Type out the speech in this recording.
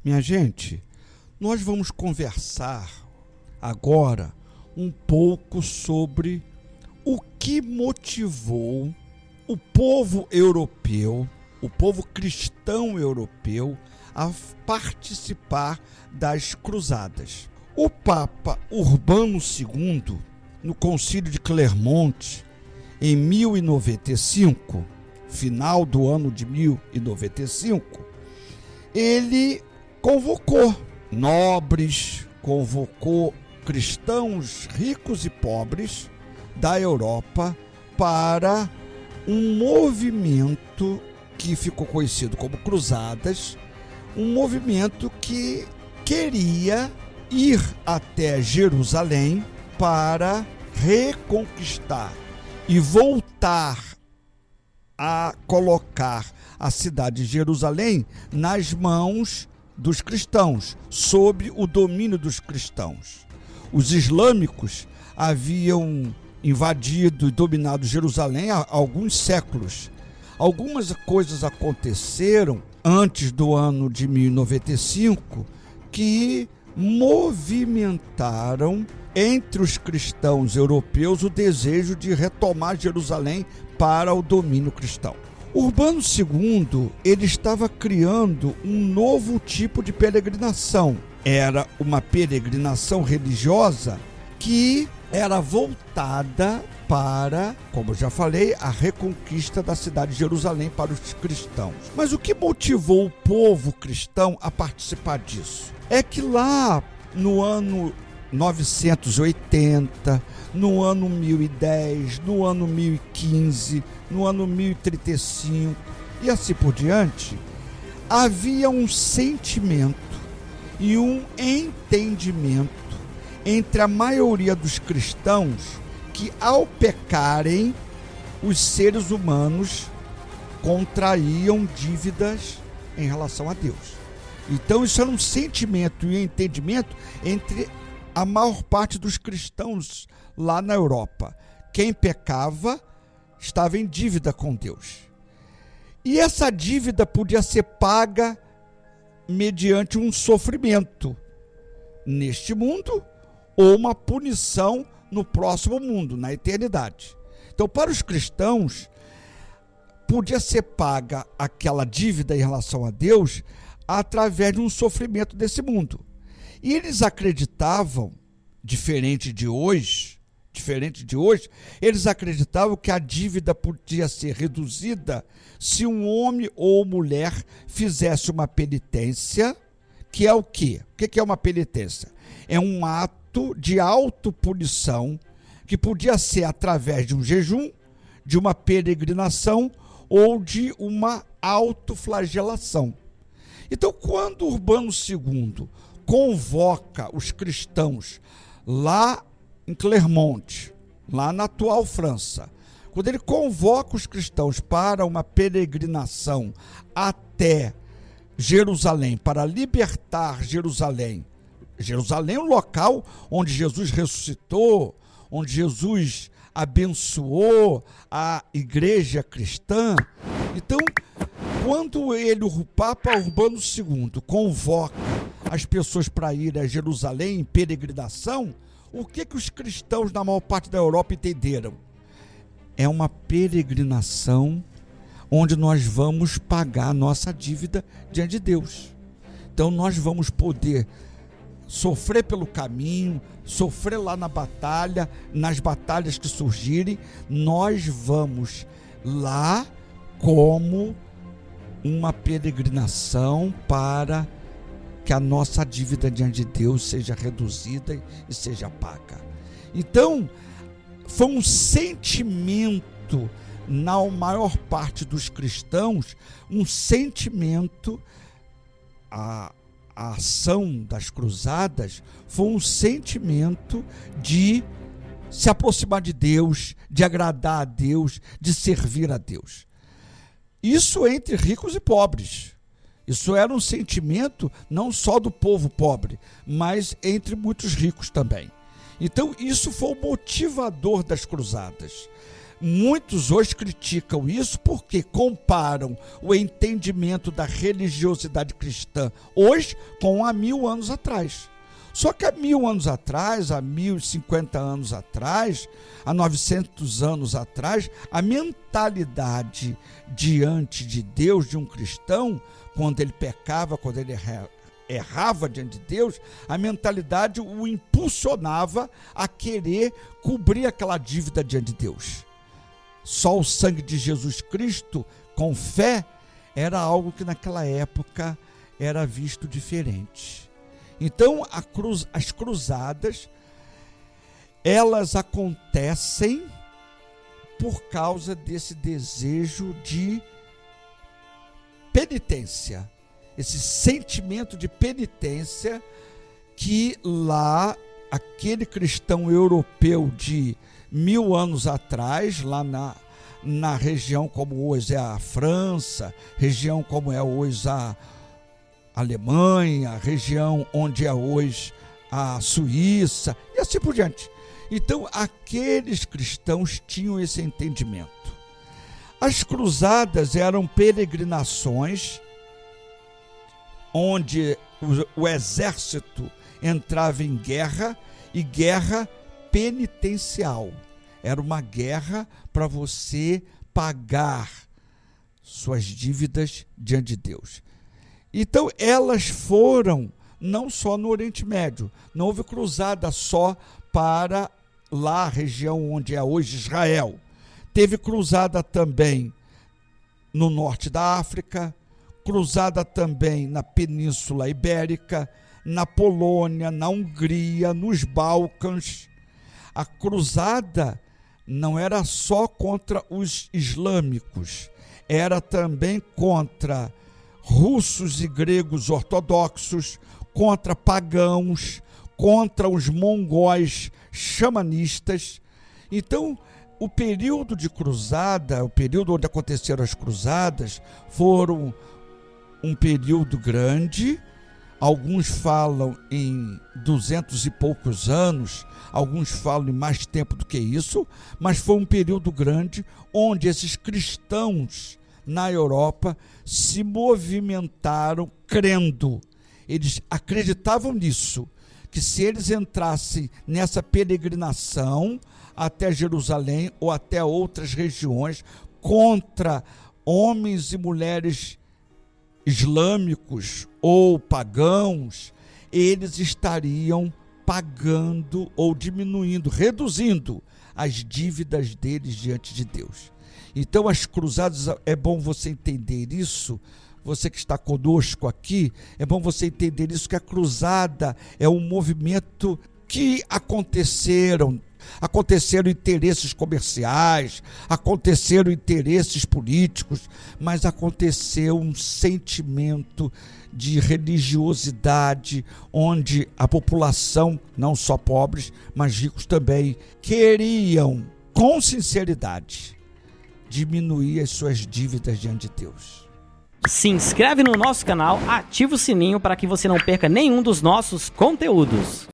Minha gente, nós vamos conversar agora um pouco sobre o que motivou o povo europeu, o povo cristão europeu, a participar das cruzadas. O Papa Urbano II, no Concílio de Clermont, em 1095, final do ano de 1095, ele convocou nobres, convocou cristãos ricos e pobres da Europa para um movimento que ficou conhecido como Cruzadas, um movimento que queria ir até Jerusalém para reconquistar e voltar a colocar a cidade de Jerusalém nas mãos dos cristãos, sob o domínio dos cristãos. Os islâmicos haviam invadido e dominado Jerusalém há alguns séculos. Algumas coisas aconteceram antes do ano de 1095 que movimentaram entre os cristãos europeus o desejo de retomar Jerusalém para o domínio cristão. Urbano II, ele estava criando um novo tipo de peregrinação. Era uma peregrinação religiosa que era voltada para, como eu já falei, a reconquista da cidade de Jerusalém para os cristãos. Mas o que motivou o povo cristão a participar disso? É que lá no ano 980, no ano 1010, no ano 1015, no ano 1035 e assim por diante, havia um sentimento e um entendimento entre a maioria dos cristãos que, ao pecarem, os seres humanos contraíam dívidas em relação a Deus. Então isso era um sentimento e um entendimento entre a maior parte dos cristãos lá na Europa. Quem pecava estava em dívida com Deus. E essa dívida podia ser paga mediante um sofrimento neste mundo ou uma punição no próximo mundo, na eternidade. Então, para os cristãos, podia ser paga aquela dívida em relação a Deus através de um sofrimento desse mundo. E eles acreditavam, diferente de hoje, eles acreditavam que a dívida podia ser reduzida se um homem ou mulher fizesse uma penitência, que é o quê? O que é uma penitência? É um ato de autopunição que podia ser através de um jejum, de uma peregrinação ou de uma autoflagelação. Então, quando Urbano II convoca os cristãos lá em Clermont, lá na atual França, quando ele convoca os cristãos para uma peregrinação até Jerusalém, para libertar Jerusalém, Jerusalém é o local onde Jesus ressuscitou, onde Jesus abençoou a igreja cristã. Então, quando o Papa Urbano II convoca as pessoas para ir a Jerusalém em peregrinação, o que os cristãos na maior parte da Europa entenderam? É uma peregrinação onde nós vamos pagar a nossa dívida diante de Deus. Então nós vamos poder sofrer pelo caminho, sofrer lá na batalha, nas batalhas que surgirem, nós vamos lá como uma peregrinação para que a nossa dívida diante de Deus seja reduzida e seja paga. Então, foi um sentimento na maior parte dos cristãos, um sentimento, a ação das cruzadas foi um sentimento de se aproximar de Deus, de agradar a Deus, de servir a Deus. Isso entre ricos e pobres. Isso era um sentimento não só do povo pobre, mas entre muitos ricos também. Então, isso foi o motivador das cruzadas. Muitos hoje criticam isso porque comparam o entendimento da religiosidade cristã hoje com há 1000 anos atrás. Só que há 1000 anos atrás, há 1050 anos atrás, há 900 anos atrás, a mentalidade diante de Deus de um cristão, quando ele pecava, quando ele errava diante de Deus, a mentalidade o impulsionava a querer cobrir aquela dívida diante de Deus. Só o sangue de Jesus Cristo, com fé, era algo que naquela época era visto diferente. Então, as cruzadas, elas acontecem por causa desse desejo de penitência, esse sentimento de penitência que lá, aquele cristão europeu de 1000 anos atrás, lá na região como hoje é a França, região como é hoje a Alemanha, região onde é hoje a Suíça, e assim por diante. Então, aqueles cristãos tinham esse entendimento. As cruzadas eram peregrinações onde o exército entrava em guerra, e guerra penitencial. Era uma guerra para você pagar suas dívidas diante de Deus. Então, elas foram não só no Oriente Médio, não houve cruzada só para lá, a região onde é hoje Israel. Teve cruzada também no norte da África, cruzada também na Península Ibérica, na Polônia, na Hungria, nos Balcãs. A cruzada não era só contra os islâmicos, era também contra russos e gregos ortodoxos, contra pagãos, contra os mongóis xamanistas. Então, o período de cruzada, o período onde aconteceram as cruzadas, foram um período grande. Alguns falam em 200 e poucos anos, alguns falam em mais tempo do que isso, mas foi um período grande onde esses cristãos na Europa se movimentaram crendo. Eles acreditavam nisso, que se eles entrassem nessa peregrinação até Jerusalém ou até outras regiões contra homens e mulheres islâmicos ou pagãos, eles estariam pagando ou diminuindo, reduzindo as dívidas deles diante de Deus. Então, as cruzadas, é bom você entender isso, você que está conosco aqui, é bom você entender isso, que a cruzada é um movimento que aconteceram interesses comerciais, aconteceram interesses políticos, mas aconteceu um sentimento de religiosidade, onde a população, não só pobres, mas ricos também, queriam, com sinceridade, diminuir as suas dívidas diante de Deus. Se inscreve no nosso canal, ativa o sininho para que você não perca nenhum dos nossos conteúdos.